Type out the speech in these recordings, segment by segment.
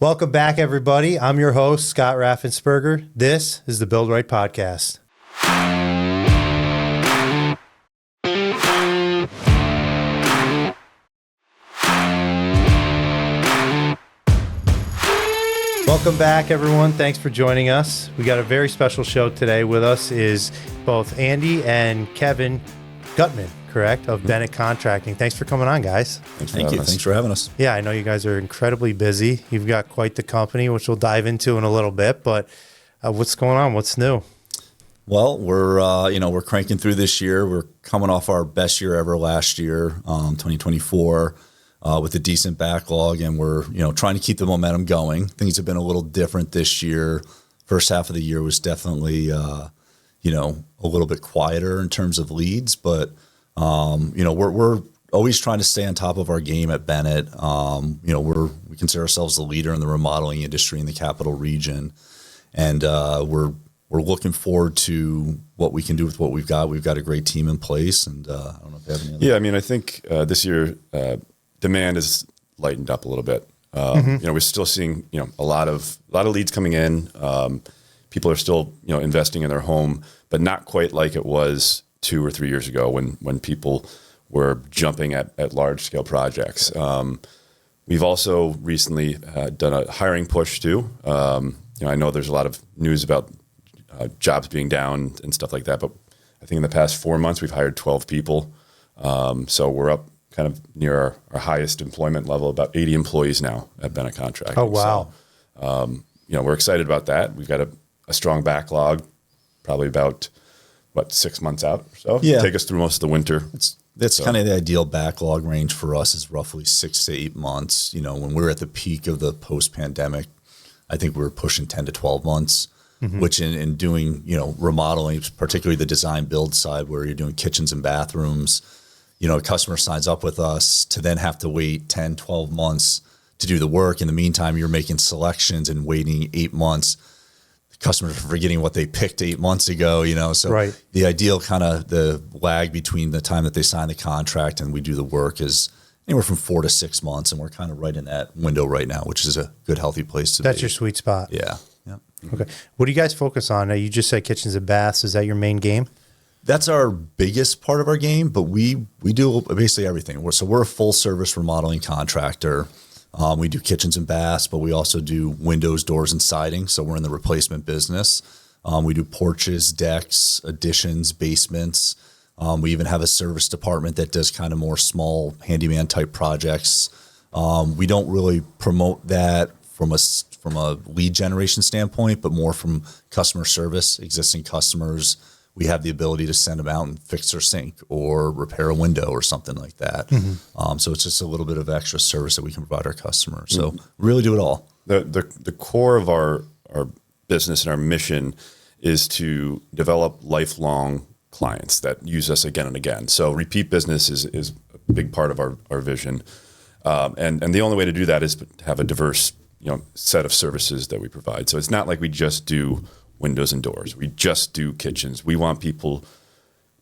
Welcome back, everybody. I'm your host, Scott Raffensperger. This is the Build Right Podcast. Welcome back, everyone. Thanks for joining us. We got a very special show today. With us is both Andy and Kevin Gutman, correct, of Bennett Contracting. Thanks for coming on, guys. Thank you. Thanks for having us. Yeah, I know you guys are incredibly busy. You've got quite the company, which we'll dive into in a little bit. But what's going on? What's new? Well, we're cranking through this year. We're coming off our best year ever last year, 2024, with a decent backlog, and we're trying to keep the momentum going. Things have been a little different this year. First half of the year was definitely a little bit quieter in terms of leads, but we're always trying to stay on top of our game at Bennett. We consider ourselves the leader in the remodeling industry in the Capital Region, and we're looking forward to what we can do with what we've got. We've got a great team in place, and I don't know if you have any other. Yeah, I mean, I think this year demand has lightened up a little bit. We're still seeing a lot of leads coming in. People are still investing in their home, but not quite like it was 2 or 3 years ago when people were jumping at large scale projects. We've also recently done a hiring push too. I know there's a lot of news about jobs being down and stuff like that, but I think in the past 4 months we've hired 12 people. So we're up kind of near our highest employment level, about 80 employees now at Bennett Contracting. Oh, wow. So, we're excited about that. We've got a strong backlog, probably about 6 months out or so. Yeah. Take us through most of the winter. That's kind of the ideal backlog range for us, is roughly 6 to 8 months. When we were at the peak of the post-pandemic, I think we were pushing 10 to 12 months, which in doing, remodeling, particularly the design build side where you're doing kitchens and bathrooms, a customer signs up with us to then have to wait 10, 12 months to do the work. In the meantime, you're making selections and waiting 8 months. Customers are forgetting what they picked 8 months ago, so right. The ideal kind of the lag between the time that they sign the contract and we do the work is anywhere from 4 to 6 months. And we're kind of right in that window right now, which is a good, healthy place to be. That's your sweet spot. Yeah. Okay. What do you guys focus on? You just said kitchens and baths. Is that your main game? That's our biggest part of our game, but we do basically everything. We're a full service remodeling contractor. We do kitchens and baths, but we also do windows, doors, and siding. So we're in the replacement business. We do porches, decks, additions, basements. We even have a service department that does kind of more small handyman type projects. We don't really promote that from a lead generation standpoint, but more from customer service, existing customers. We have the ability to send them out and fix their sink or repair a window or something like that. So it's just a little bit of extra service that we can provide our customers. So really do it all. The core of our business and our mission is to develop lifelong clients that use us again and again. So repeat business is a big part of our vision. And the only way to do that is to have a diverse set of services that we provide. So it's not like we just do windows and doors. We just do kitchens. We want people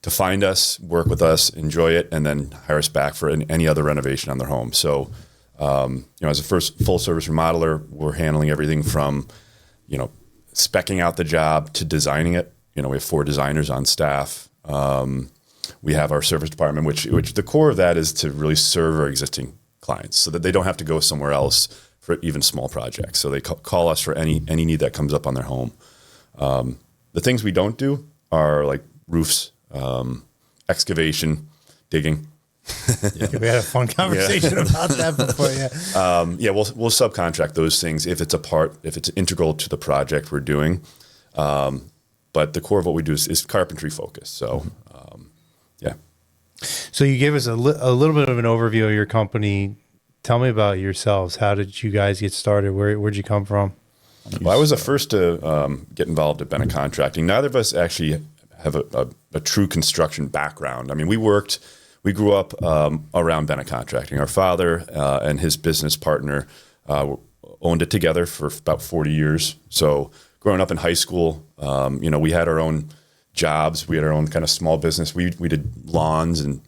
to find us, work with us, enjoy it, and then hire us back for any other renovation on their home. So, as a first full service remodeler, we're handling everything from, speccing out the job to designing it. We have 4 designers on staff. We have our service department, which the core of that is to really serve our existing clients so that they don't have to go somewhere else for even small projects. So they call us for any need that comes up on their home. The things we don't do are like roofs, excavation, digging. We had a fun conversation about that before. We'll subcontract those things if it's integral to the project we're doing. But the core of what we do is carpentry focused. So, So you gave us a little bit of an overview of your company. Tell me about yourselves. How did you guys get started? Where'd you come from? Well, I was the first to get involved at Bennett Contracting. Neither of us actually have a true construction background. I mean, we grew up around Bennett Contracting. Our father and his business partner owned it together for about 40 years. So growing up in high school, we had our own jobs. We had our own kind of small business. We did lawns and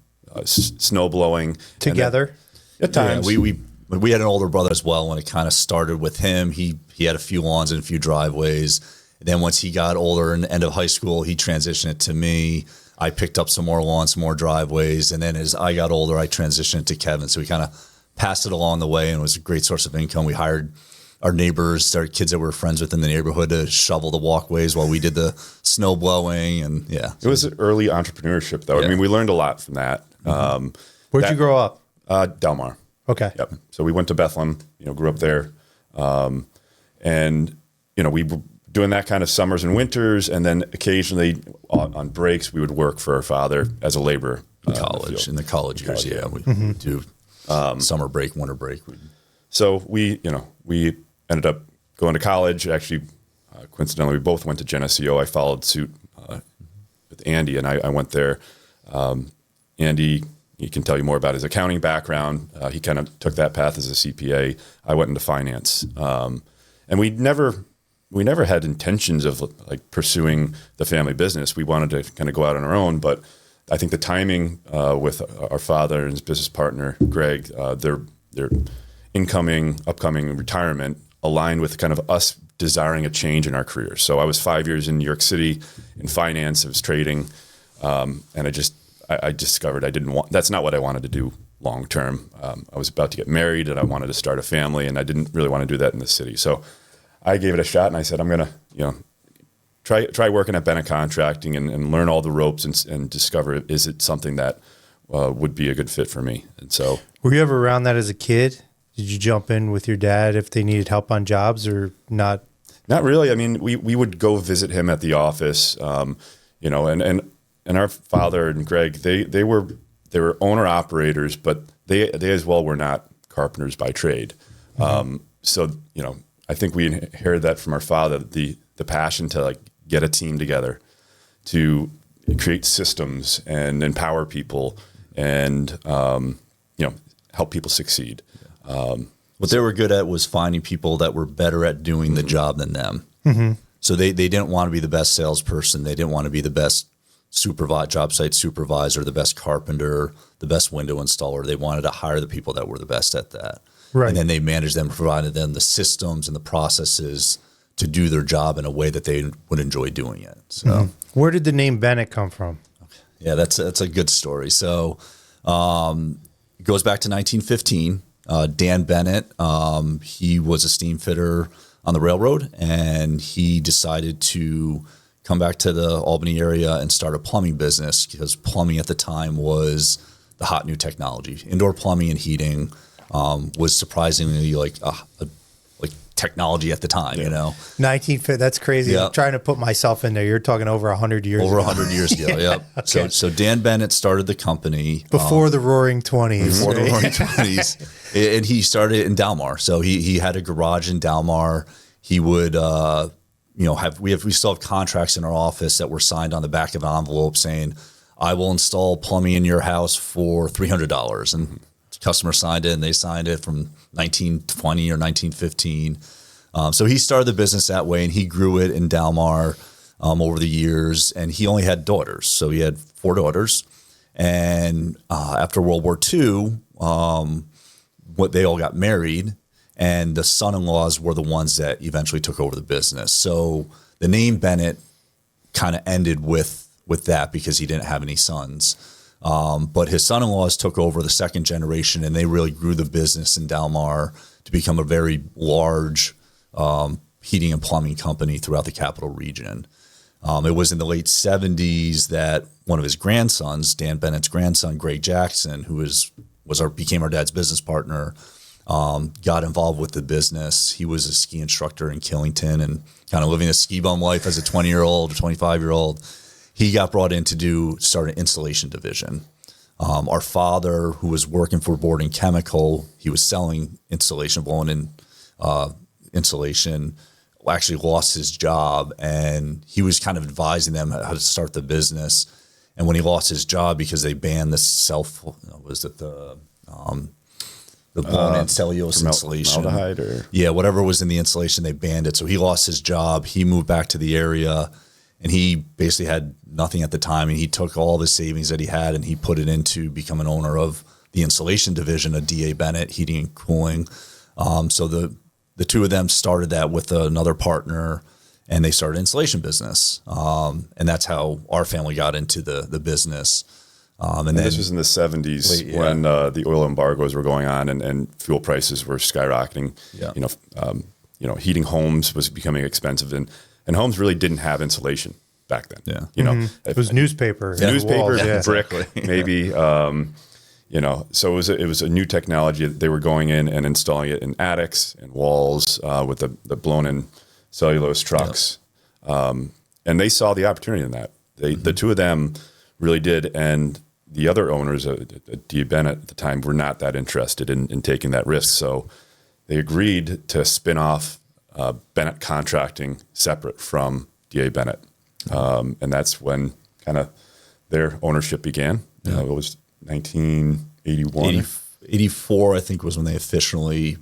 snow blowing together. At times, we we had an older brother as well. When it kind of started with him, he had a few lawns and a few driveways. And then once he got older and end of high school, he transitioned it to me. I picked up some more lawns, some more driveways. And then as I got older, I transitioned it to Kevin. So we kind of passed it along the way, and it was a great source of income. We hired our neighbors, our kids that we were friends with in the neighborhood, to shovel the walkways while we did the snow blowing. And yeah. It was early entrepreneurship, though. Yeah. I mean, we learned a lot from that. Where'd you grow up? Delmar. Okay. Yep. So we went to Bethlehem, grew up there. And, we were doing that kind of summers and winters. And then occasionally on breaks, we would work for our father as a laborer. In the college years, yeah. We do summer break, winter break. So we ended up going to college. Actually, coincidentally, we both went to Geneseo. I followed suit with Andy, and I went there. Andy, he can tell you more about his accounting background. He kind of took that path as a CPA. I went into finance, and we never had intentions of like pursuing the family business. We wanted to kind of go out on our own, but I think the timing with our father and his business partner Greg, their upcoming retirement aligned with kind of us desiring a change in our careers. So I was 5 years in New York City in finance. I was trading, and I discovered that's not what I wanted to do long term. I was about to get married, and I wanted to start a family, and I didn't really want to do that in the city. So I gave it a shot, and I said, I'm going to, try working at Bennett Contracting and learn all the ropes and discover, is it something that would be a good fit for me? And so, were you ever around that as a kid? Did you jump in with your dad if they needed help on jobs, or not? Not really. I mean, we would go visit him at the office, and our father and Greg, they were owner operators, but they as well were not carpenters by trade. So I think we inherited that from our father, the passion to like get a team together, to create systems and empower people, and help people succeed. What they were good at was finding people that were better at doing the job than them. So they didn't want to be the best salesperson. They didn't want to be the best job site supervisor, the best carpenter, the best window installer. They wanted to hire the people that were the best at that. Right. And then they managed them, provided them the systems and the processes to do their job in a way that they would enjoy doing it. So where did the name Bennett come from? Yeah, that's a good story. So it goes back to 1915. Dan Bennett, he was a steam fitter on the railroad, and he decided to come back to the Albany area and start a plumbing business, because plumbing at the time was the hot new technology. Indoor plumbing and heating was surprisingly like technology at the time, 1950. That's crazy. Yeah. I'm trying to put myself in there. You're talking over 100 years Over ago. 100 years ago, yep. Okay. So Dan Bennett started the company. Before the Roaring 20s. Before the Roaring 20s. And he started in Delmar. So he had a garage in Delmar. He would, we still have contracts in our office that were signed on the back of an envelope saying, I will install plumbing in your house for $300. And the customer signed it, and they signed it from 1920 or 1915. So he started the business that way, and he grew it in Delmar over the years. And he only had daughters. So he had 4 daughters. And after World War II, they all got married, and the son-in-laws were the ones that eventually took over the business. So the name Bennett kind of ended with that, because he didn't have any sons. But his son-in-laws took over the second generation, and they really grew the business in Delmar to become a very large heating and plumbing company throughout the capital region. It was in the late 70s that one of his grandsons, Dan Bennett's grandson, Greg Jackson, who became our dad's business partner, got involved with the business. He was a ski instructor in Killington and kind of living a ski bum life as a 20-year-old or 25-year-old. He got brought in to start an installation division. Our father, who was working for Board & Chemical, he was selling insulation, blowing in insulation, actually lost his job, and he was kind of advising them how to start the business. And when he lost his job because they banned the blown-in cellulose insulation. Formaldehyde Yeah, whatever was in the insulation, they banned it. So he lost his job. He moved back to the area, and he basically had nothing at the time. And he took all of his savings that he had, and he put it into become an owner of the insulation division of DA Bennett Heating and Cooling. So the two of them started that with another partner, and they started an insulation business. And that's how our family got into the business. And then this was in the 70s when the oil embargoes were going on and fuel prices were skyrocketing. Yeah. Heating homes was becoming expensive, and homes really didn't have insulation back then. Yeah. It was newspaper. Newspaper, brick, maybe. So it was a new technology that they were going in and installing it in attics and walls with the blown-in cellulose trucks. And they saw the opportunity in that. The two of them really did, and the other owners at D. Bennett at the time were not that interested in taking that risk. So they agreed to spin off Bennett Contracting separate from D.A. Bennett. And that's when kind of their ownership began. It was 1981. 84, I think, was when they officially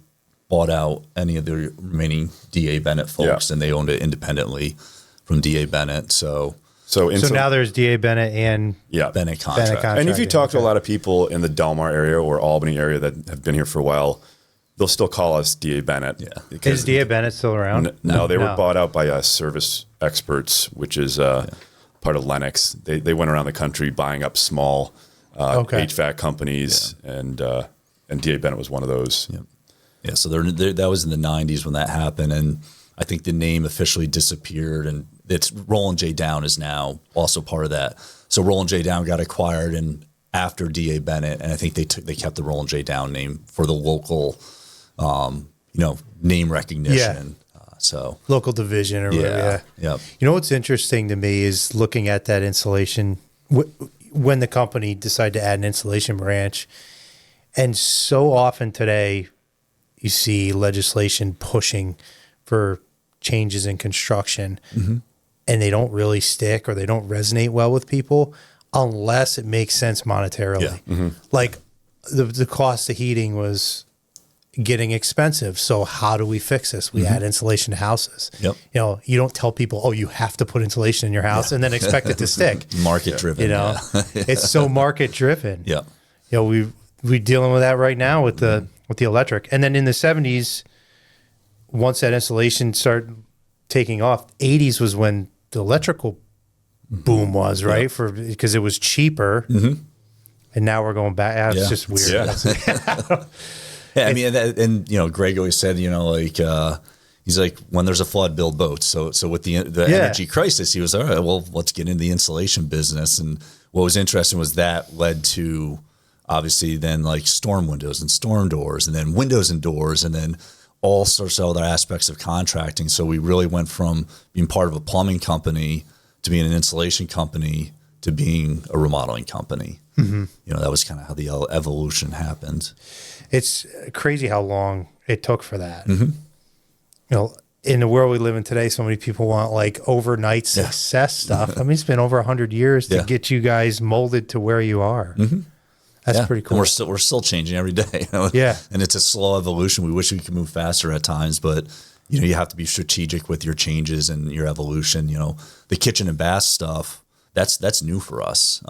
bought out any of the remaining D.A. Bennett folks, and they owned it independently from D.A. Bennett. So now there's D.A. Bennett and Bennett Contracting. And if you talk to a lot of people in the Delmar area or Albany area that have been here for a while, they'll still call us D.A. Bennett. Yeah. Is D.A. Bennett still around? No, they were bought out by Service Experts, which is part of Lennox. They went around the country buying up small HVAC companies, and D.A. Bennett was one of those. Yeah, so that was in the 90s when that happened, and I think the name officially disappeared, and it's Roland J. Down is now also part of that. So Roland J. Down got acquired and after D.A. Bennett, and I think they kept the Roland J. Down name for the local, name recognition. So local division or whatever. Yeah. You know what's interesting to me is looking at that insulation when the company decided to add an insulation branch, and so often today you see legislation pushing for changes in construction, and they don't really stick or they don't resonate well with people unless it makes sense monetarily. Like the cost of heating was getting expensive. So how do we fix this? We add insulation to houses. Yep. You don't tell people, oh, you have to put insulation in your house and then expect it to stick. Market driven. It's so market driven. Yeah. We dealing with that right now with the electric. And then in the 70s, once that insulation started taking off, 80s was when the electrical boom was, right? Because it was cheaper. And now we're going back. It's just weird. I mean, and Greg always said, he's like, when there's a flood, build boats. So with the energy crisis, he was, all right, well, let's get into the insulation business. And what was interesting was that led to obviously then like storm windows and storm doors, and then windows and doors, and then all sorts of other aspects of contracting. So we really went from being part of a plumbing company to being an insulation company to being a remodeling company. That was kind of how the evolution happened. It's crazy how long it took for that. In the world we live in today, so many people want like overnight success stuff. I mean, it's been over 100 years to get you guys molded to where you are. That's pretty cool. And we're still changing every day. And it's a slow evolution. We wish we could move faster at times, but you have to be strategic with your changes and your evolution. The kitchen and bath stuff, that's new for us.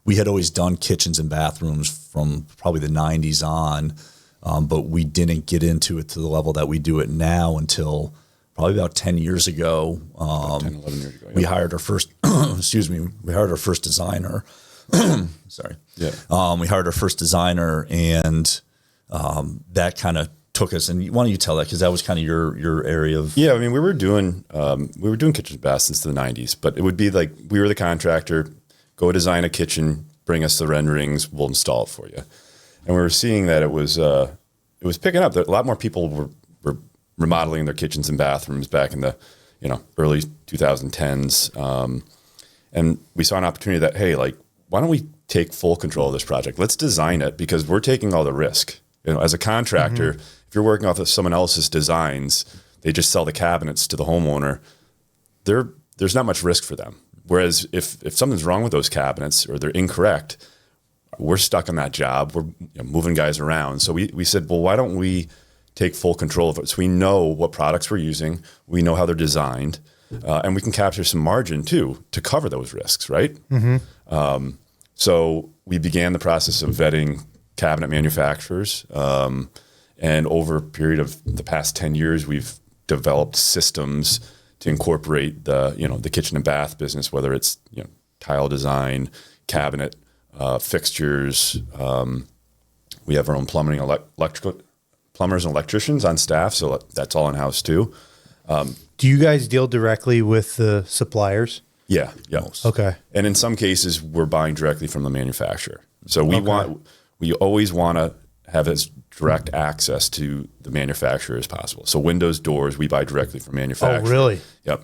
We had always done kitchens and bathrooms from probably the 90s on, but we didn't get into it to the level that we do it now until probably about 10 years ago. 10, 11 years ago. We hired our first, we hired our first designer. Sorry. Yeah. We hired our first designer, and that kind of took us. And why don't you tell that, because that was kind of your area of. Yeah, I mean, we were doing kitchen and bath since the 90s, but it would be like we were the contractor. Go design a kitchen, bring us the renderings, we'll install it for you. And we were seeing that it was picking up. A lot more people were remodeling their kitchens and bathrooms back in the early 2010s, and we saw an opportunity that, hey, like, why don't we take full control of this project? Let's design it, because we're taking all the risk. As a contractor, if you're working off of someone else's designs, they just sell the cabinets to the homeowner. There's not much risk for them. Whereas if something's wrong with those cabinets or they're incorrect, we're stuck on that job. We're moving guys around. So we said, well, why don't we take full control of it? So we know what products we're using. We know how they're designed. And we can capture some margin too to cover those risks, right? So we began the process of vetting cabinet manufacturers. And over a period of the past 10 years, we've developed systems to incorporate the kitchen and bath business, whether it's tile design, cabinet, fixtures. We have our own plumbers and electricians on staff, so that's all in-house too. Do you guys deal directly with the suppliers? Yeah. Okay. And in some cases, we're buying directly from the manufacturer. So we always want to have as direct access to the manufacturer as possible. So windows, doors, we buy directly from manufacturers. Oh, really? Yep.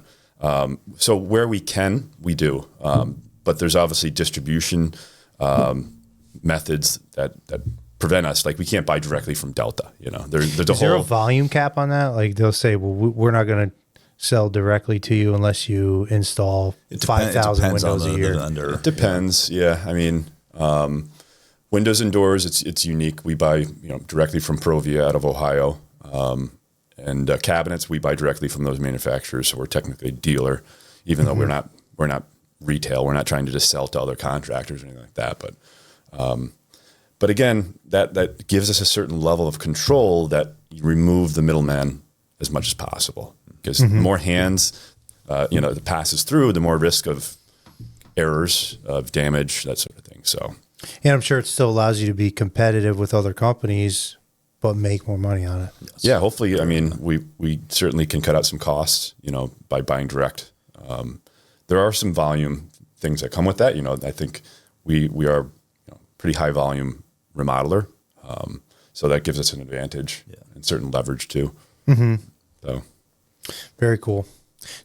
So where we can, we do. But there's obviously distribution methods that prevent us. Like we can't buy directly from Delta. There's Is there a volume cap on that? Like they'll say, well, we're not going to sell directly to you unless you install 5,000 windows a year. It depends. Yeah. I mean, windows and doors, it's unique. We buy directly from Provia out of Ohio, and cabinets we buy directly from those manufacturers. So we're technically a dealer, even though we're not retail. We're not trying to just sell to other contractors or anything like that. But again, that gives us a certain level of control that you remove the middleman as much as possible. Because the more hands it passes through, the more risk of errors, of damage, that sort of thing. So. And I'm sure it still allows you to be competitive with other companies, but make more money on it. Yeah, hopefully. I mean, we certainly can cut out some costs, by buying direct. There are some volume things that come with that. I think we are pretty high volume remodeler, so that gives us an advantage and certain leverage too. Mm-hmm. So, very cool.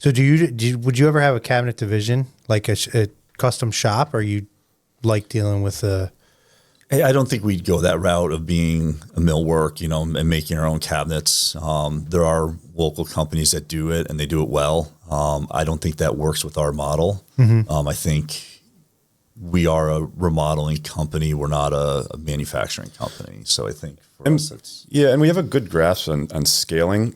So, would you ever have a cabinet division, like a custom shop, or you like dealing with I don't think we'd go that route of being a millwork, and making our own cabinets. There are local companies that do it and they do it well. I don't think that works with our model. Mm-hmm. I think we are a remodeling company. We're not a manufacturing company. So I think for us, it's... Yeah, and we have a good grasp on scaling.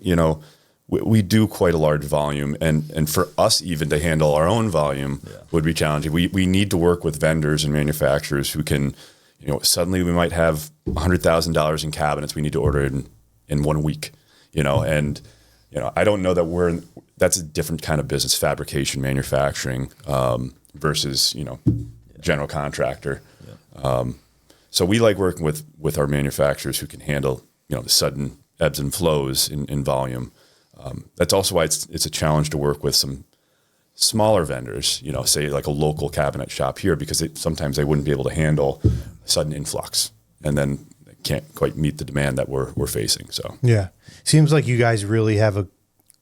We do quite a large volume, and for us even to handle our own volume would be challenging. We need to work with vendors and manufacturers who can, suddenly we might have $100,000 in cabinets we need to order in 1 week, and I don't know that that's a different kind of business, fabrication, manufacturing versus general contractor. So we like working with our manufacturers who can handle the sudden ebbs and flows in volume. That's also why it's a challenge to work with some smaller vendors, say like a local cabinet shop here, because sometimes they wouldn't be able to handle a sudden influx, and then they can't quite meet the demand that we're facing. So yeah, seems like you guys really have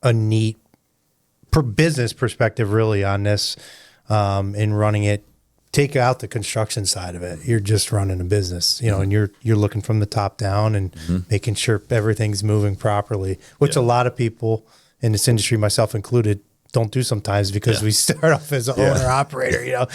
a neat business perspective really on this, in running it. Take out the construction side of it. You're just running a business, and you're looking from the top down and making sure everything's moving properly, which a lot of people in this industry, myself included, don't do sometimes because we start off as an owner operator.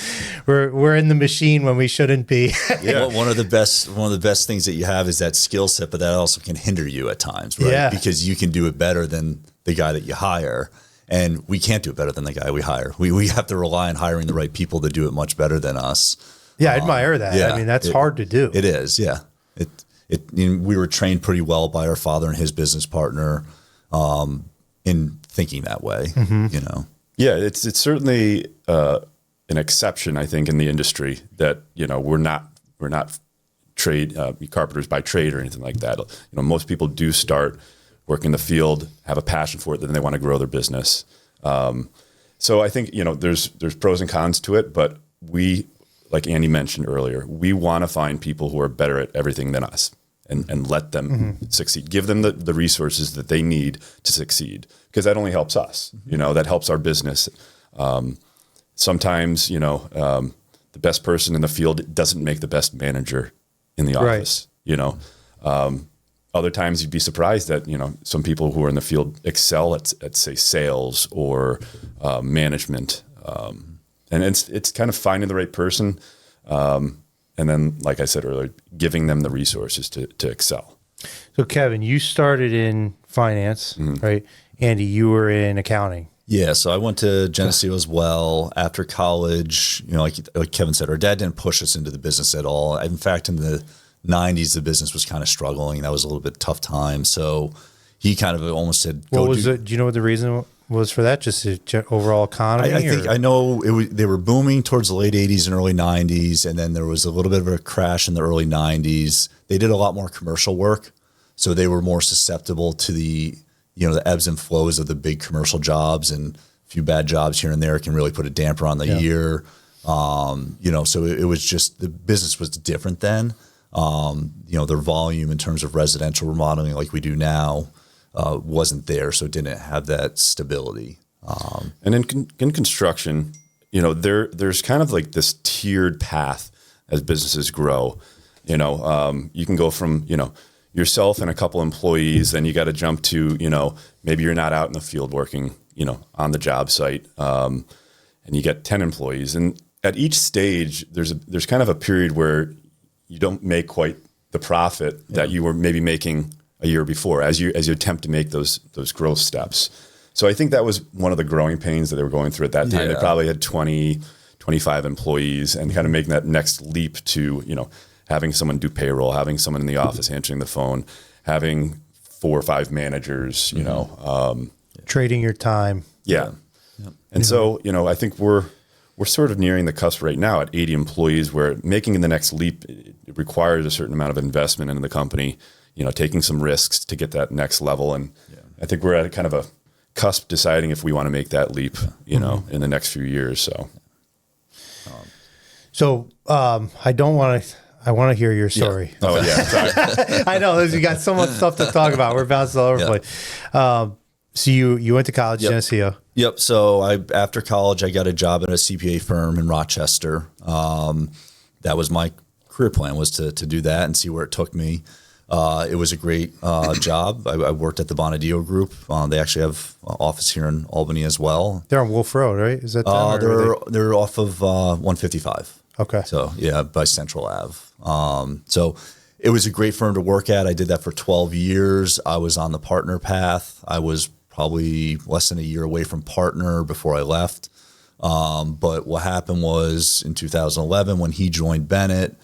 We're in the machine when we shouldn't be. Well, one of the best things that you have is that skill set, but that also can hinder you at times, right? Yeah. Because you can do it better than the guy that you hire. And we can't do it better than the guy we hire. We have to rely on hiring the right people to do it much better than us. Yeah, I admire that. Yeah, I mean, that's hard to do. It is, yeah. We were trained pretty well by our father and his business partner in thinking that way, Yeah, it's certainly an exception, I think, in the industry that we're not trade carpenters by trade or anything like that. Most people do start work in the field, have a passion for it, then they want to grow their business. So I think, there's pros and cons to it, but we, like Andy mentioned earlier, we want to find people who are better at everything than us and let them succeed. Give them the resources that they need to succeed, because that only helps us. That helps our business. Sometimes, the best person in the field doesn't make the best manager in the office, Other times you'd be surprised that, some people who are in the field excel at say, sales or management. And it's kind of finding the right person. And then, like I said earlier, giving them the resources to excel. So, Kevin, you started in finance, right? Andy, you were in accounting. Yeah, so I went to Geneseo as well. After college, like Kevin said, our dad didn't push us into the business at all. In fact, in the 90s, the business was kind of struggling. That was a little bit tough time. So he kind of almost said, what was it? Do you know what the reason was for that? Just the overall economy? I know they were booming towards the late 80s and early 90s. And then there was a little bit of a crash in the early 90s. They did a lot more commercial work. So they were more susceptible to the ebbs and flows of the big commercial jobs, and a few bad jobs here and there can really put a damper on the year. So it was just, the business was different then. Their volume in terms of residential remodeling like we do now wasn't there, so it didn't have that stability. And in construction, there's kind of like this tiered path as businesses grow. You can go from, yourself and a couple employees, then you got to jump to, maybe you're not out in the field working, on the job site, and you get 10 employees. And at each stage, there's kind of a period where you don't make quite the profit that you were maybe making a year before as you attempt to make those growth steps. So I think that was one of the growing pains that they were going through at that time. They probably had 20, 25 employees, and kind of making that next leap to, having someone do payroll, having someone in the office answering the phone, having 4 or 5 managers, trading your time. Yeah. And so, I think we're sort of nearing the cusp right now at 80 employees, where making the next leap, it requires a certain amount of investment into the company, taking some risks to get that next level. And I think we're at kind of a cusp deciding if we want to make that leap, in the next few years. So, I want to hear your story. Yeah. Oh yeah. Sorry. I know you got so much stuff to talk about. We're bouncing all over the place. So you went to college, Geneseo. Yep. So after college, I got a job at a CPA firm in Rochester. That was my career plan, was to do that and see where it took me. It was a great job. I worked at the Bonadio Group. They actually have an office here in Albany as well. They're on Wolf Road, right? Is that them? They're off of 155. Okay. So by Central Ave. So it was a great firm to work at. I did that for 12 years. I was on the partner path. I was probably less than a year away from partner before I left. But what happened was in 2011, when he joined Bennett,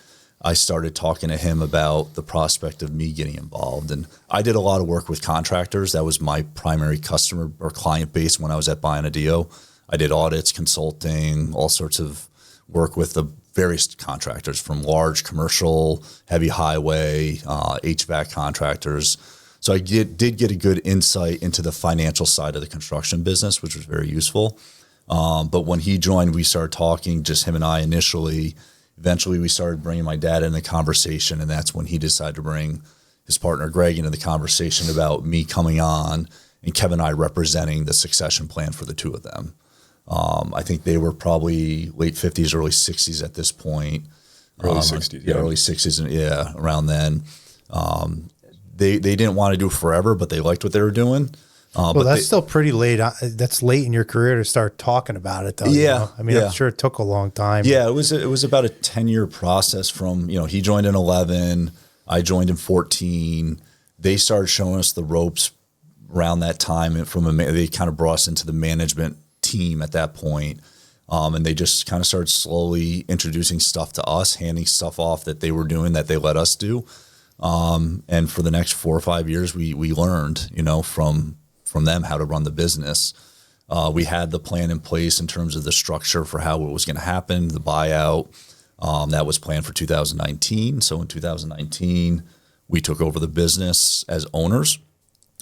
I started talking to him about the prospect of me getting involved. And I did a lot of work with contractors. That was my primary customer or client base when I was at Bonadio. I did audits, consulting, all sorts of work with the various contractors, from large commercial, heavy highway, HVAC contractors. So I did get a good insight into the financial side of the construction business, which was very useful. But when he joined, we started talking, just him and I initially. Eventually, we started bringing my dad in the conversation, and that's when he decided to bring his partner, Greg, into the conversation about me coming on and Kevin and I representing the succession plan for the two of them. I think they were probably late 50s, early 60s at this point. Early 60s. Yeah, early 60s, around then. They didn't want to do it forever, but they liked what they were doing. Well, that's still pretty late. That's late in your career to start talking about it, though. Yeah. I mean, I'm sure it took a long time. Yeah, it was about a 10-year process from, he joined in 11, I joined in 14. They started showing us the ropes around that time. And they kind of brought us into the management team at that point. And they just kind of started slowly introducing stuff to us, handing stuff off that they were doing that they let us do. And for the next 4 or 5 years, we learned, from them how to run the business. We had the plan in place in terms of the structure for how it was going to happen, the buyout. That was planned for 2019. So in 2019, we took over the business as owners,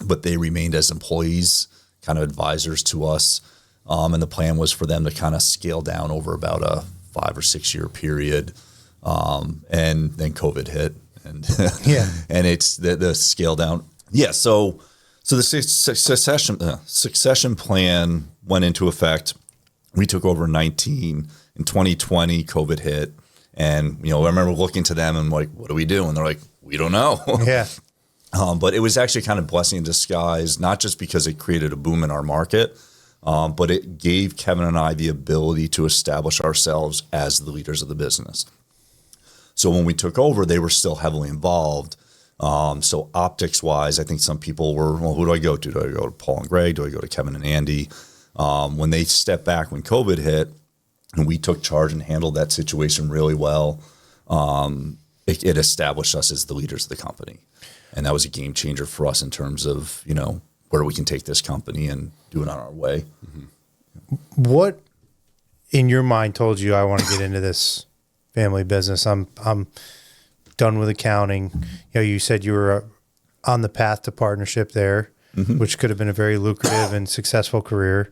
but they remained as employees, kind of advisors to us. And the plan was for them to kind of scale down over about a 5 or 6 year period. And then COVID hit, and and it's the scale down. Yeah. So the succession plan went into effect. We took over in 19. In 2020, COVID hit. And, I remember looking to them and like, what do we do? And they're like, we don't know. Yeah. But it was actually kind of blessing in disguise, not just because it created a boom in our market, but it gave Kevin and I the ability to establish ourselves as the leaders of the business. So when we took over, they were still heavily involved. So optics-wise, I think some people were, well, who do I go to? Do I go to Paul and Greg? Do I go to Kevin and Andy? When they stepped back when COVID hit, and we took charge and handled that situation really well, it established us as the leaders of the company. And that was a game changer for us in terms of, where we can take this company and do it on our way. What in your mind told you I want to get into this family business? I'm done with accounting. You said you were on the path to partnership there, which could have been a very lucrative and successful career.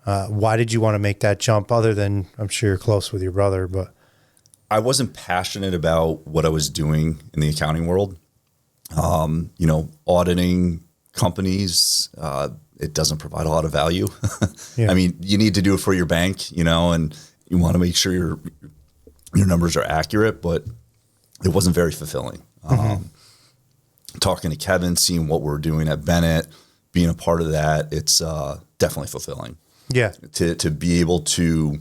Why did you want to make that jump, other than I'm sure you're close with your brother? But I wasn't passionate about what I was doing in the accounting world. Auditing companies, it doesn't provide a lot of value. Yeah. I mean, you need to do it for your bank, and you want to make sure your numbers are accurate, but it wasn't very fulfilling. Talking to Kevin, seeing what we're doing at Bennett, being a part of that, it's definitely fulfilling. yeah, To be able to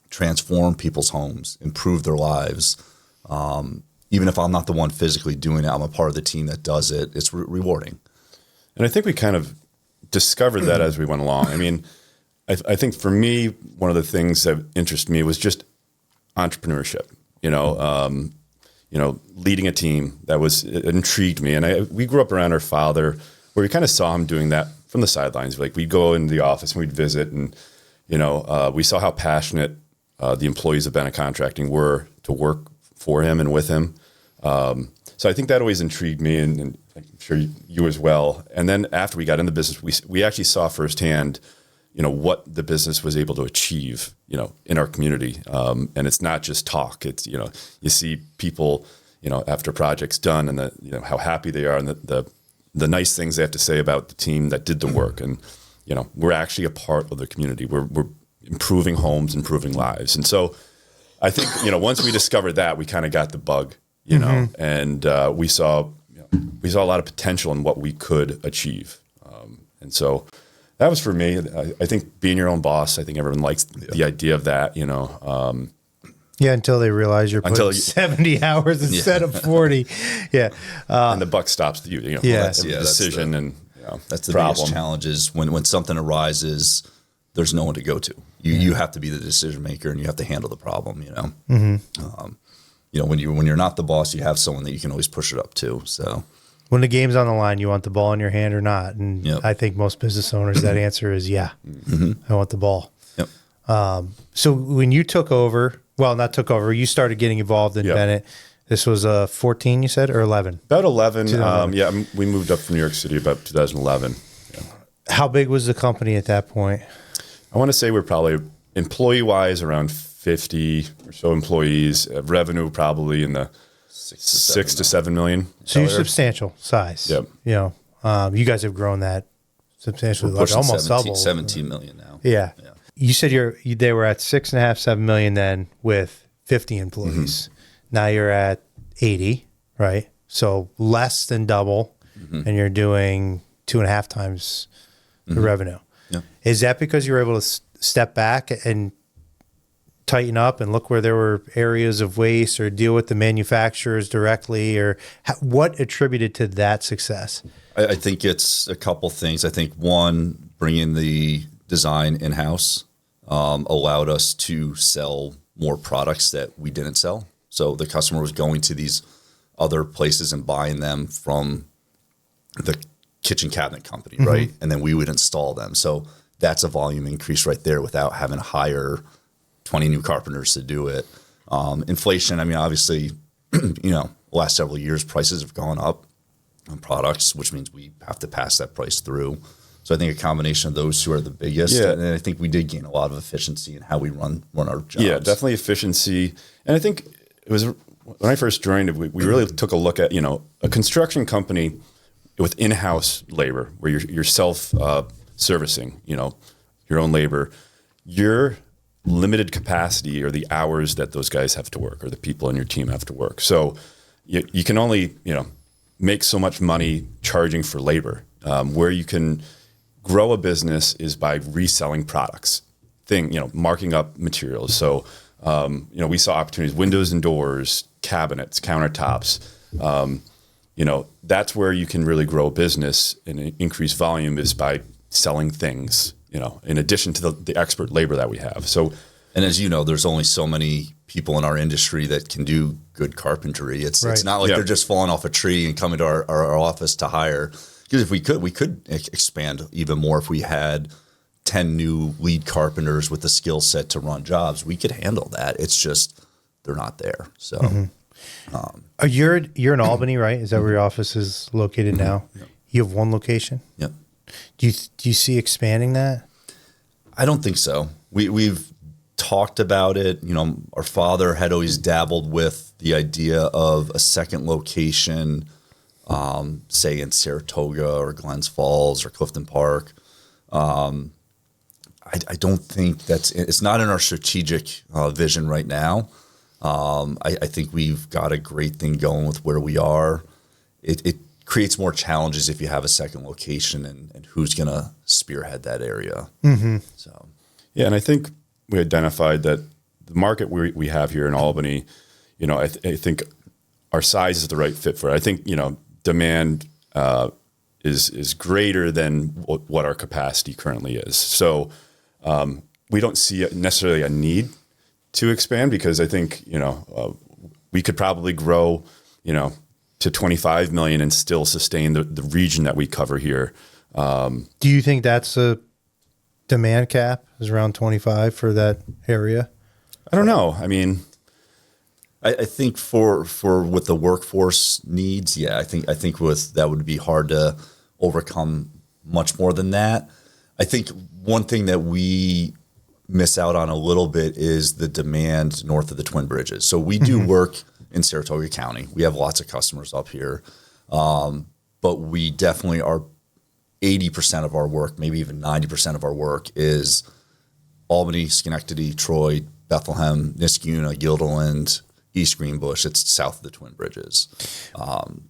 transform people's homes, improve their lives. Even if I'm not the one physically doing it, I'm a part of the team that does it. It's rewarding. And I think we kind of discovered that as we went along. I mean, I think for me, one of the things that interested me was just entrepreneurship. Leading a team it intrigued me. And we grew up around our father, where we kind of saw him doing that from the sidelines. Like, we'd go into the office and we'd visit, and we saw how passionate the employees of Bennett Contracting were to work for him and with him. So I think that always intrigued me, and I'm sure you as well. And then after we got in the business, we actually saw firsthand, what the business was able to achieve, in our community. And it's not just talk. It's, you see people, after a project's done, and how happy they are, and the nice things they have to say about the team that did the work. And, we're actually a part of the community. We're improving homes, improving lives. And so I think, once we discovered that, we kind of got the bug, and we saw a lot of potential in what we could achieve. And so that was for me. I think being your own boss, I think everyone likes the idea of that, yeah. Until they realize you're putting 70 hours instead of 40. Yeah. And the buck stops to you. That's the decision, and that's the problem. biggest challenge is when something arises, there's no one to go to. You have to be the decision maker, and you have to handle the problem. When you're not the boss, you have someone that you can always push it up to. So When the game's on the line, you want the ball in your hand or not? And Yep. I think most business owners, that answer is yeah. I want the ball. Yep. So when you took over, not took over, you started getting involved in Yep. Bennett. This was 14, you said, or 11? About 11. We moved up from New York City about 2011. How big was the company at that point? I want to say we're probably employee-wise around 50 or so employees. Revenue probably in the 6 to 7 million. So you're substantial size. Yep. You guys have grown that substantially, We're like pushing almost 17, double. 17 million now. Yeah. You said they were at 6.5, 7 million then with 50 employees. Now you're at 80, right? So less than double, and you're doing 2.5 times the revenue. Yeah. Is that because you were able to step back and tighten up and look where there were areas of waste, or deal with the manufacturers directly, or what attributed to that success? I think it's a couple things. I think one, bringing the design in-house allowed us to sell more products that we didn't sell. So the customer was going to these other places and buying them from the kitchen cabinet company, right? And then we would install them. So that's a volume increase right there without having to hire 20 new carpenters to do it. Inflation, I mean, obviously, the last several years, prices have gone up on products, which means we have to pass that price through. So I think a combination of those two are the biggest. Yeah. And I think we did gain a lot of efficiency in how we run our jobs. Yeah, definitely efficiency. And I think it was when I first joined, we really took a look at, a construction company with in-house labor where you're self-servicing, your own labor. Your limited capacity or the hours that those guys have to work, or the people in your team have to work. So you can only, make so much money charging for labor. Where you can grow a business is by reselling products, marking up materials. So, we saw opportunities, windows and doors, cabinets, countertops. That's where you can really grow a business and increase volume, is by selling things, in addition to the expert labor that we have. So And as you know, there's only so many people in our industry that can do good carpentry. It's not like they're just falling off a tree and coming to our office to hire. Because if we could expand even more. If we had 10 new lead carpenters with the skill set to run jobs, we could handle that. It's just they're not there. So you're in Albany, right? Is that where your office is located now? Yep. You have one location? Yep. Do you see expanding that? I don't think so. We've talked about it. You know, our father had always dabbled with the idea of a second location, say in Saratoga or Glens Falls or Clifton Park. I don't think it's not in our strategic vision right now. I think we've got a great thing going with where we are. It creates more challenges if you have a second location and who's going to spearhead that area. Mm-hmm. So, yeah, and I think we identified that the market we have here in Albany, you know, I think our size is the right fit for it. I think, you know, demand is greater than what our capacity currently is. So we don't see necessarily a need to expand because I think, you know, we could probably grow, you know, to 25 million and still sustain the region that we cover here. Do you think that's a demand cap is around 25 for that area? I don't know. I mean, I think for what the workforce needs, yeah, I think with that would be hard to overcome much more than that. I think one thing that we miss out on a little bit is the demand north of the Twin Bridges. So we do work in Saratoga County. We have lots of customers up here, but we definitely are 80% of our work, maybe even 90% of our work is Albany, Schenectady, Troy, Bethlehem, Niskuna, Guilderland, East Greenbush. It's south of the Twin Bridges.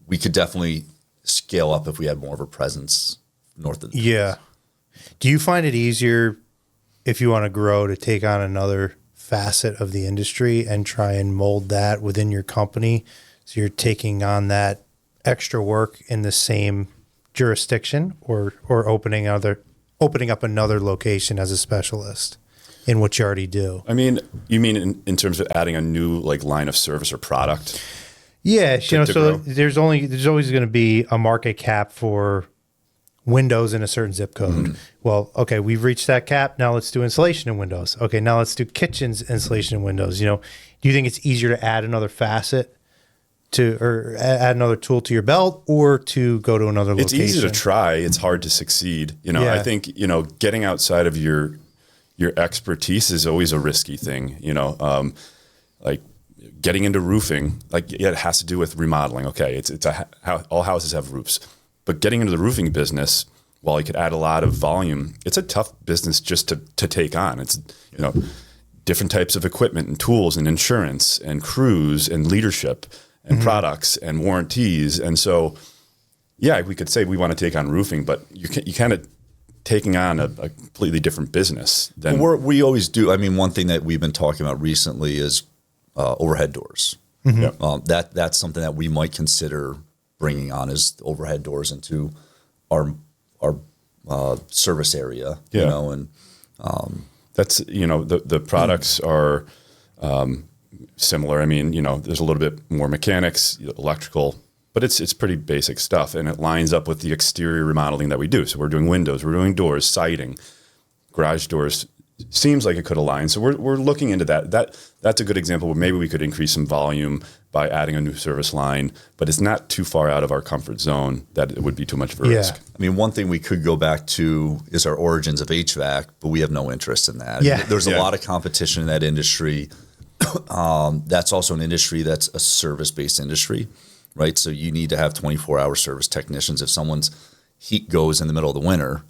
We could definitely scale up if we had more of a presence north of the Yeah. Do you find it easier if you want to grow to take on another facet of the industry and try and mold that within your company? So you're taking on that extra work in the same jurisdiction or opening up another location as a specialist in what you already do? I mean, you mean in terms of adding a new like line of service or product? Yeah, you know, to so grow? there's always going to be a market cap for windows in a certain zip code. Well, okay, we've reached that cap. Now let's do insulation in windows. Okay, now let's do kitchens insulation in windows. You know, do you think it's easier to add another facet or add another tool to your belt or to go to another location? It's easy to try. It's hard to succeed. You know, Yeah. I think, you know, getting outside of your expertise is always a risky thing, you know, like getting into roofing, like yeah, it has to do with remodeling. Okay. All houses have roofs, but getting into the roofing business, while you could add a lot of volume, it's a tough business just to take on. It's, you know, different types of equipment and tools and insurance and crews and leadership and products and warranties. And so, yeah, we could say we want to take on roofing, but you kind of taking on a completely different business than we always do. I mean, one thing that we've been talking about recently is overhead doors. Yep. That's something that we might consider bringing on is overhead doors into our service area. Yeah. You know, and that's, you know, the products are similar. I mean, you know, there's a little bit more mechanics, electrical, but it's pretty basic stuff, and it lines up with the exterior remodeling that we do. So we're doing windows, we're doing doors, siding, garage doors. Seems like it could align. So we're looking into that. That's a good example where maybe we could increase some volume by adding a new service line, but it's not too far out of our comfort zone that it would be too much of a risk. I mean, one thing we could go back to is our origins of HVAC, but we have no interest in that. Yeah. I mean, there's a lot of competition in that industry. That's also an industry that's a service-based industry, right? So you need to have 24-hour service technicians. If someone's heat goes in the middle of the winter,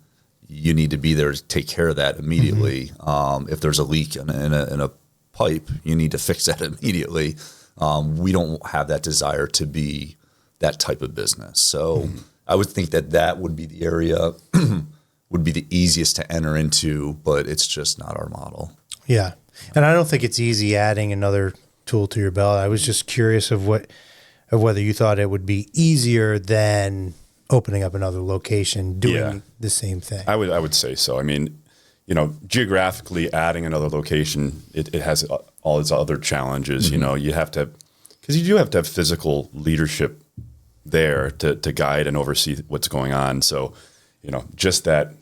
you need to be there to take care of that immediately. If there's a leak in a pipe, you need to fix that immediately. We don't have that desire to be that type of business. So I would think that would be the area, would be the easiest to enter into, but it's just not our model. Yeah. And I don't think it's easy adding another tool to your belt. I was just curious of whether you thought it would be easier than opening up another location, doing the same thing. I would say so. I mean, geographically adding another location, it has all its other challenges. You have to, because you do have to have physical leadership there to guide and oversee what's going on. So, just that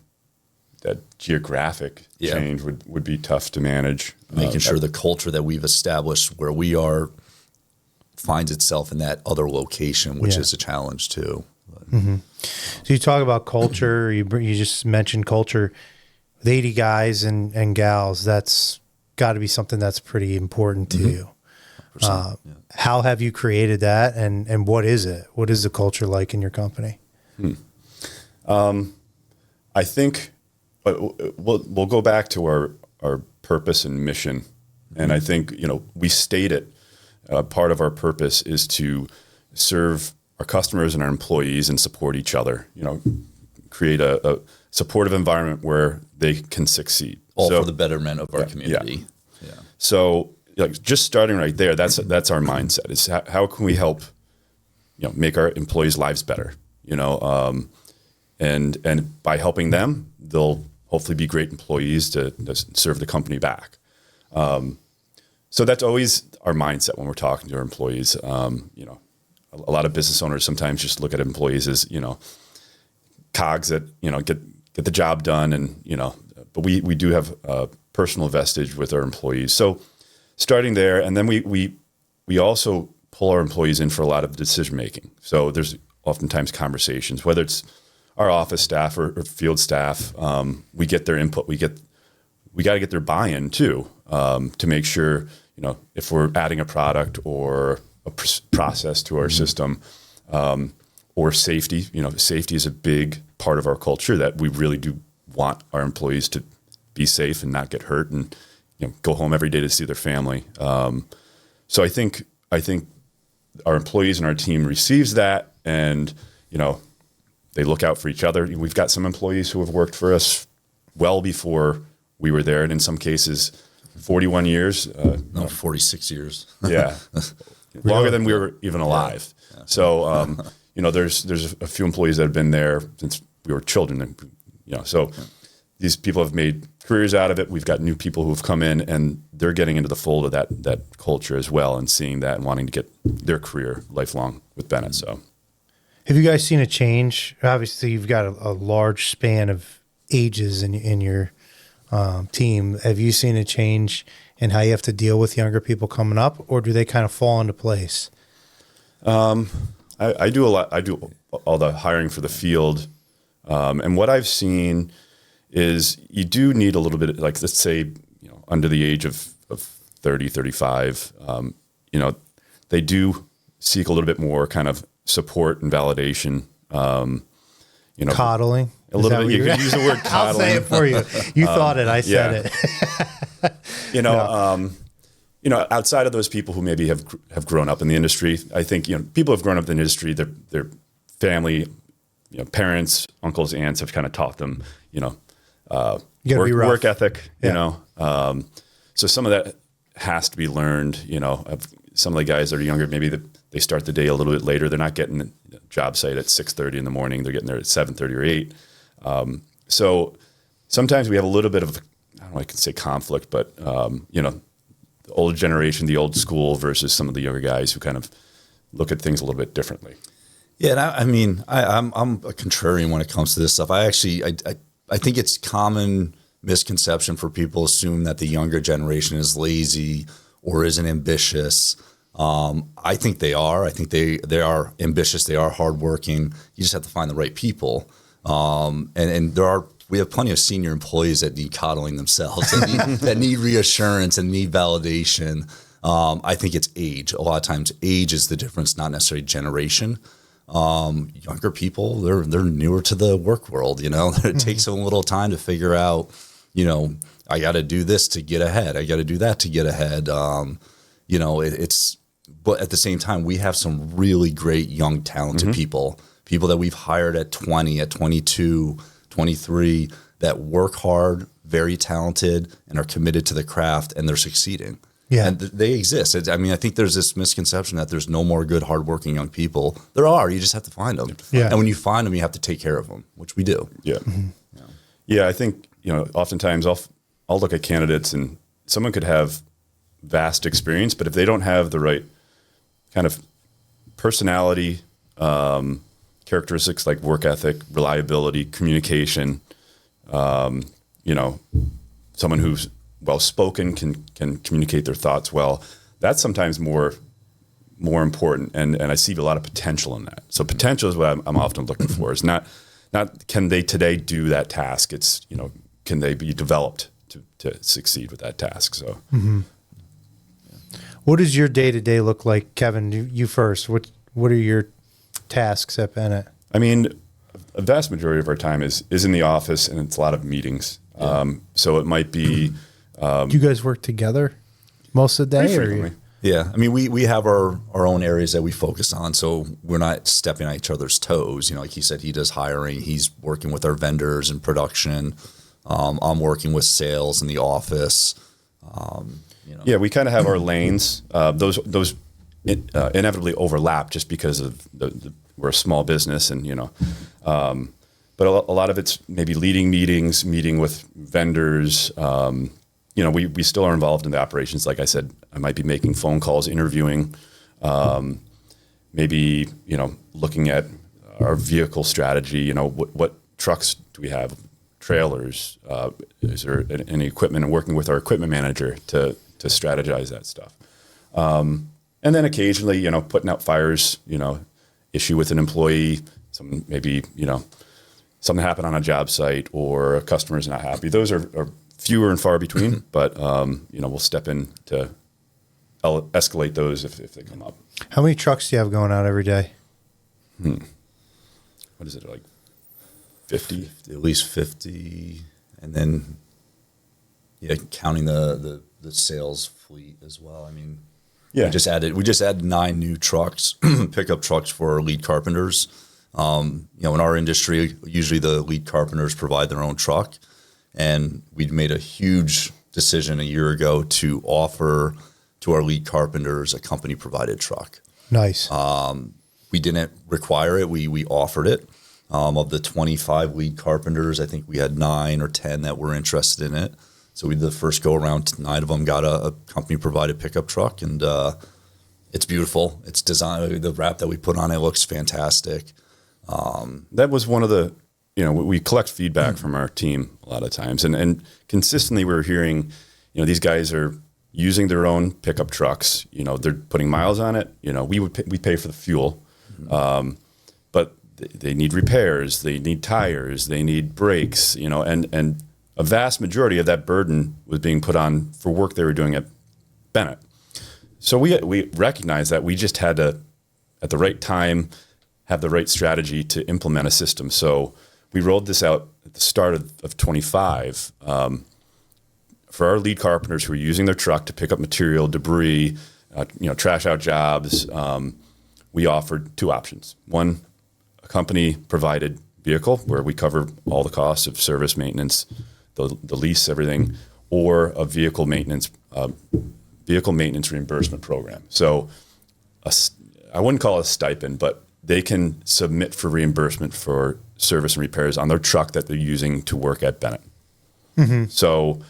geographic change would be tough to manage. Making sure the culture that we've established where we are finds itself in that other location, which is a challenge too. So you talk about culture, you just mentioned culture. With 80 guys and gals, that's got to be something that's pretty important to you. How have you created that, and what is it? What is the culture like in your company? I think we'll go back to our purpose and mission. And I think, we state it. Part of our purpose is to serve our customers and our employees and support each other, create a supportive environment where they can succeed. All for the betterment of our community. Yeah. So just starting right there, that's our mindset is how can we help, make our employees' lives better, and by helping them, they'll hopefully be great employees to serve the company back. So that's always our mindset when we're talking to our employees. A lot of business owners sometimes just look at employees as, cogs that, get the job done. And, but we do have a personal vestige with our employees. So starting there, and then we also pull our employees in for a lot of decision-making. So there's oftentimes conversations, whether it's our office staff or field staff, we get their input. We got to get their buy-in too, to make sure, if we're adding a product or a process to our system, or safety. Safety is a big part of our culture that we really do want our employees to be safe and not get hurt and go home every day to see their family. So I think our employees and our team receives that, and they look out for each other. We've got some employees who have worked for us well before we were there, and in some cases, 41 years. 46 years. Yeah. Longer than we were even alive. Yeah. So, there's a few employees that have been there since we were children. And, so these people have made careers out of it. We've got new people who have come in, and they're getting into the fold of that culture as well, and seeing that and wanting to get their career lifelong with Bennett. So, have you guys seen a change? Obviously, you've got a large span of ages in your team. Have you seen a change in how you have to deal with younger people coming up, or do they kind of fall into place? I do a lot. I do all the hiring for the field. And what I've seen is you do need a little bit, like, let's say, under the age of 30, 35, they do seek a little bit more kind of support and validation. Coddling. A little bit. You can use the word coddling. I'll say it for you. You thought it. I said it. Outside of those people who maybe have grown up in the industry, I think, people have grown up in the industry, their family, parents, uncles, aunts have kind of taught them, work ethic, so some of that has to be learned, some of the guys that are younger, maybe they start the day a little bit later. They're not getting the job site at 6:30 in the morning. They're getting there at 7:30 or 8. So sometimes we have a little bit of, I don't know, I can say conflict, but, the older generation, the old school versus some of the younger guys who kind of look at things a little bit differently. Yeah. And I'm a contrarian when it comes to this stuff. I think it's common misconception for people to assume that the younger generation is lazy or isn't ambitious. I think they are. I think they are ambitious. They are hardworking. You just have to find the right people. And we have plenty of senior employees that need coddling themselves, that need reassurance and need validation. I think it's age. A lot of times age is the difference, not necessarily generation. Younger people, they're newer to the work world, It takes them a little time to figure out, I got to do this to get ahead. I got to do that to get ahead. But at the same time, we have some really great young, talented people that we've hired at 20, at 22, 23, that work hard, very talented, and are committed to the craft, and they're succeeding. Yeah. And they exist. I think there's this misconception that there's no more good, hardworking young people. There are. You just have to find them. Yeah. And when you find them, you have to take care of them, which we do. Yeah. Yeah, I think, oftentimes I'll look at candidates, and someone could have vast experience, but if they don't have the right kind of personality, characteristics like work ethic, reliability, communication, someone who's well-spoken, can communicate their thoughts well, that's sometimes more important. And I see a lot of potential in that. So potential is what I'm often looking for. Is not can they today do that task? It's, can they be developed to succeed with that task? So. Mm-hmm. What does your day-to-day look like, Kevin? You first. What are your tasks at Bennett? I mean, a vast majority of our time is in the office, and it's a lot of meetings. Yeah. So it might be. Do you guys work together most of the day? Frequently. Yeah. I mean, we have our own areas that we focus on, so we're not stepping on each other's toes. Like he said, he does hiring. He's working with our vendors and production. I'm working with sales in the office. Yeah, we kind of have our lanes. Those inevitably overlap just because of we're a small business, and but a lot of it's maybe leading meetings, meeting with vendors. We still are involved in the operations. Like I said, I might be making phone calls, interviewing, maybe looking at our vehicle strategy. What trucks do we have? Trailers? Is there any equipment? And working with our equipment manager to strategize that stuff. And then occasionally, putting out fires, issue with an employee, maybe something happened on a job site, or a customer's not happy. Those are fewer and far between, but we'll step in to escalate those if they come up. How many trucks do you have going out every day? What is it, like 50? At least 50, and then counting the sales fleet as well. I mean, we just added 9 new trucks, pickup trucks for our lead carpenters. In our industry, usually the lead carpenters provide their own truck, and we'd made a huge decision a year ago to offer to our lead carpenters a company provided truck. Nice. We didn't require it. We offered it. Of the 25 lead carpenters, I think we had 9 or 10 that were interested in it. So we did the first go around. 9 of them got a company provided pickup truck, and it's beautiful. It's designed. The wrap that we put on it looks fantastic. That was one of the, we collect feedback from our team a lot of times, and consistently we're hearing, these guys are using their own pickup trucks. They're putting miles on it. We pay for the fuel, but they need repairs, they need tires, they need brakes, and a vast majority of that burden was being put on for work they were doing at Bennett. So we recognized that we just had to, at the right time, have the right strategy to implement a system. So we rolled this out at the start of 25 for our lead carpenters who are using their truck to pick up material, debris, trash out jobs. We offered 2 options. One, a company provided vehicle where we cover all the costs of service, maintenance, the lease, everything, or a vehicle maintenance reimbursement program. So I wouldn't call it a stipend, but they can submit for reimbursement for service and repairs on their truck that they're using to work at Bennett. Mm-hmm. So,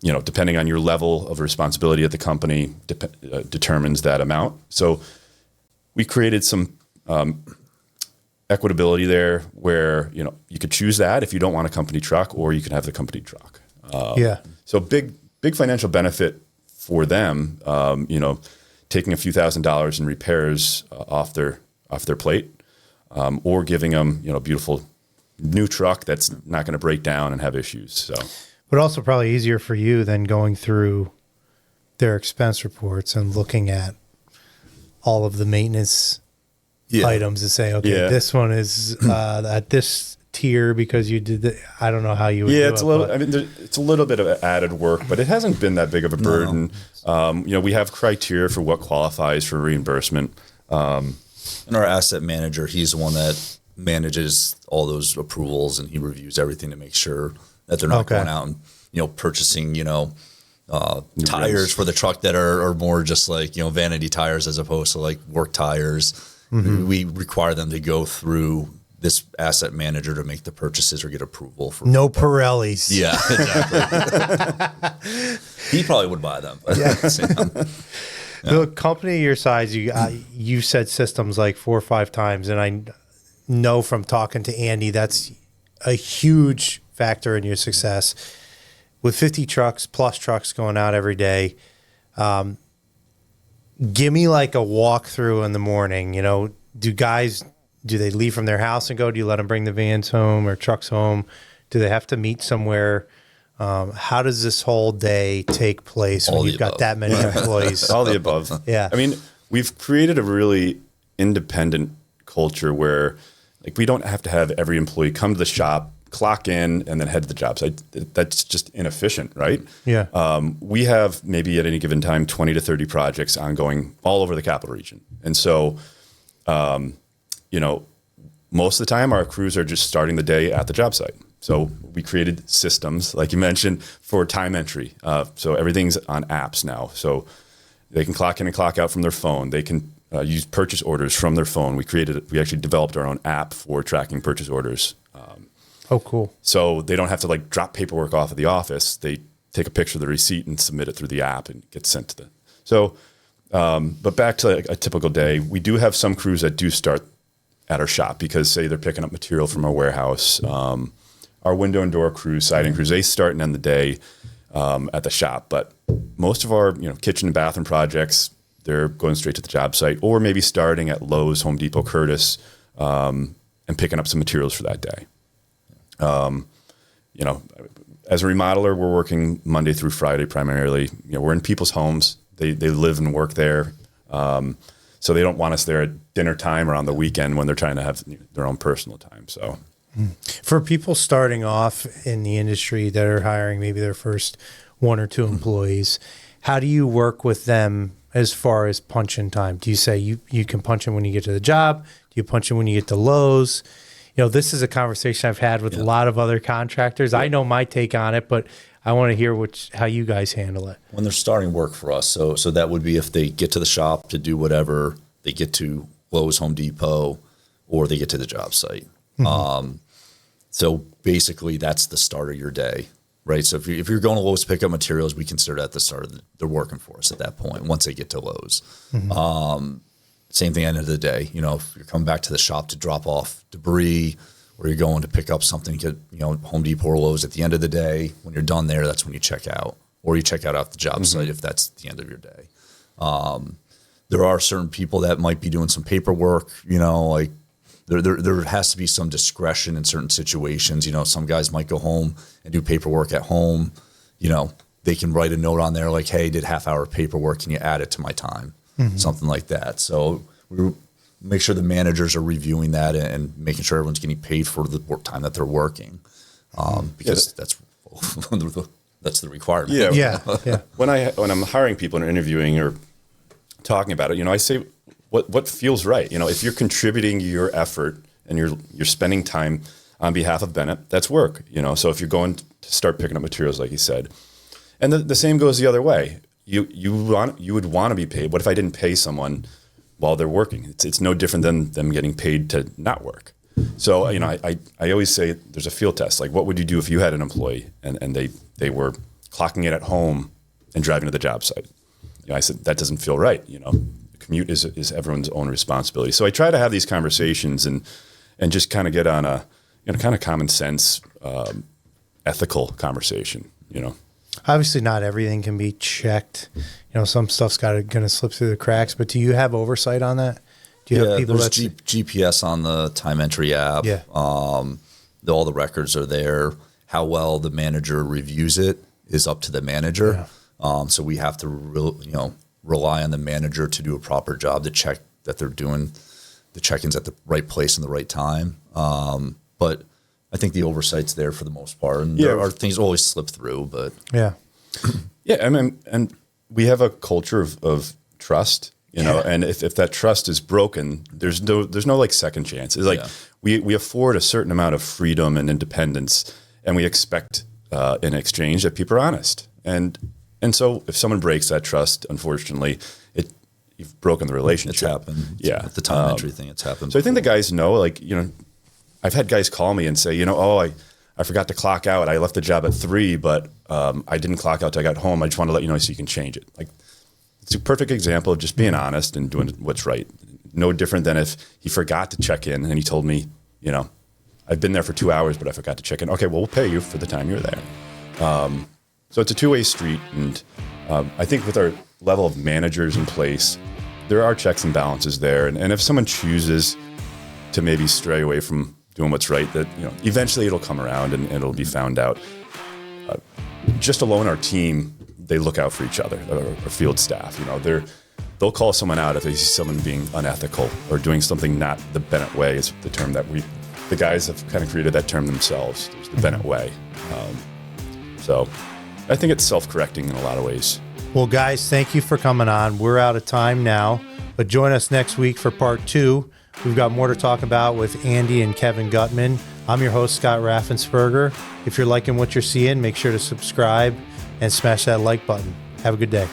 depending on your level of responsibility at the company, determines that amount. So we created some equitability there where, you could choose that if you don't want a company truck, or you could have the company truck. So big financial benefit for them, taking a few $1,000s in repairs off their plate, or giving them, a beautiful new truck that's not going to break down and have issues. So, but also probably easier for you than going through their expense reports and looking at all of the maintenance items and say, okay, this one is at this tier because you did the, I don't know how you would do it's a little, it's a little bit of added work, but it hasn't been that big of a burden. No. We have criteria for what qualifies for reimbursement. And our asset manager, he's the one that manages all those approvals, and he reviews everything to make sure that they're not going out and, purchasing, tires for the truck that are more just like, vanity tires as opposed to like work tires. Mm-hmm. We require them to go through this asset manager to make the purchases or get approval for. No Pirellis. Yeah, exactly. He probably would buy them. The company your size, you said systems like 4 or 5 times, and I know from talking to Andy that's a huge factor in your success. With 50 plus trucks going out every day, give me like a walkthrough in the morning. Do they leave from their house and go? Do you let them bring the vans home or trucks home? Do they have to meet somewhere? How does this whole day take place when you've got that many employees? All the above. Yeah. I mean, we've created a really independent culture where like we don't have to have every employee come to the shop, clock in, and then head to the job site. That's just inefficient, right? Yeah. We have maybe at any given time 20 to 30 projects ongoing all over the capital region. And so, most of the time our crews are just starting the day at the job site. So we created systems, like you mentioned, for time entry. So everything's on apps now. So they can clock in and clock out from their phone. They can use purchase orders from their phone. We actually developed our own app for tracking purchase orders. Oh, cool. So they don't have to like drop paperwork off at the office. They take a picture of the receipt and submit it through the app and get sent to them. So, but back to a typical day, we do have some crews that do start at our shop because say they're picking up material from our warehouse. Our window and door crews, siding crews, they start and end the day at the shop. But most of our kitchen and bathroom projects, they're going straight to the job site or maybe starting at Lowe's, Home Depot, Curtis, and picking up some materials for that day. As a remodeler, we're working Monday through Friday primarily. We're in people's homes. They live and work there. So they don't want us there at dinner time or on the weekend when they're trying to have their own personal time. So for people starting off in the industry that are hiring maybe their first 1 or 2 employees, how do you work with them as far as punch-in time? Do you say you can punch in when you get to the job? Do you punch in when you get to Lowe's? This is a conversation I've had with a lot of other contractors. I know my take on it, but I want to hear how you guys handle it. When they're starting work for us, so that would be if they get to the shop to do whatever, they get to Lowe's, Home Depot, or they get to the job site. Mm-hmm. So basically, that's the start of your day, right? So if you're going to Lowe's to pick up materials, we consider that the start of they're working for us at that point once they get to Lowe's. Mm-hmm. Same thing at the end of the day. If you're coming back to the shop to drop off debris or you're going to pick up something, get Home Depot or Lowe's at the end of the day, when you're done there, that's when you check out. Or you check out off the job site if that's the end of your day. There are certain people that might be doing some paperwork, like there has to be some discretion in certain situations. Some guys might go home and do paperwork at home. They can write a note on there like, hey, did half-hour paperwork, can you add it to my time? Mm-hmm. Something like that. So we make sure the managers are reviewing that and making sure everyone's getting paid for the work time that they're working, because that's the requirement. Yeah. When I'm hiring people and interviewing or talking about it, I say what feels right. If you're contributing your effort and you're spending time on behalf of Bennett, that's work. So if you're going to start picking up materials, like you said, and the same goes the other way. You would want to be paid. What if I didn't pay someone while they're working? It's no different than them getting paid to not work. So I always say there's a field test. Like, what would you do if you had an employee and they were clocking in at home and driving to the job site? I said that doesn't feel right. The commute is everyone's own responsibility. So I try to have these conversations and just kind of get on a kind of common sense, ethical conversation. Obviously, not everything can be checked. Some stuff's going to slip through the cracks. But do you have oversight on that? Do you have people there's GPS on the time entry app. Yeah. All the records are there. How well the manager reviews it is up to the manager. Yeah. So we have to rely on the manager to do a proper job to check that they're doing the check-ins at the right place and the right time. But I think the oversight's there for the most part, and there are things always slip through. But yeah. I mean, and we have a culture of trust, and if that trust is broken, there's no like second chance. It's like we afford a certain amount of freedom and independence, and we expect in exchange that people are honest. And so if someone breaks that trust, unfortunately, you've broken the relationship. It's happened. Yeah, the time entry thing, it's happened. So I think the guys know, like I've had guys call me and say, I forgot to clock out. I left the job at 3, but I didn't clock out till I got home. I just want to let you know so you can change it. Like, it's a perfect example of just being honest and doing what's right. No different than if he forgot to check in and he told me, I've been there for 2 hours, but I forgot to check in. Okay, well, we'll pay you for the time you're there. So it's a two-way street. And I think with our level of managers in place, there are checks and balances there. And if someone chooses to maybe stray away from doing what's right, that eventually it'll come around and it'll be found out. Just alone our team, they look out for each other, our field staff. They'll call someone out if they see someone being unethical or doing something not the Bennett way. Is the term that the guys have kind of created that term themselves. There's the Bennett way. So I think it's self-correcting in a lot of ways. Well, guys, thank you for coming on. We're out of time now, but join us next week for part 2. We've got more to talk about with Andy and Kevin Gutman. I'm your host, Scott Raffensperger. If you're liking what you're seeing, make sure to subscribe and smash that like button. Have a good day.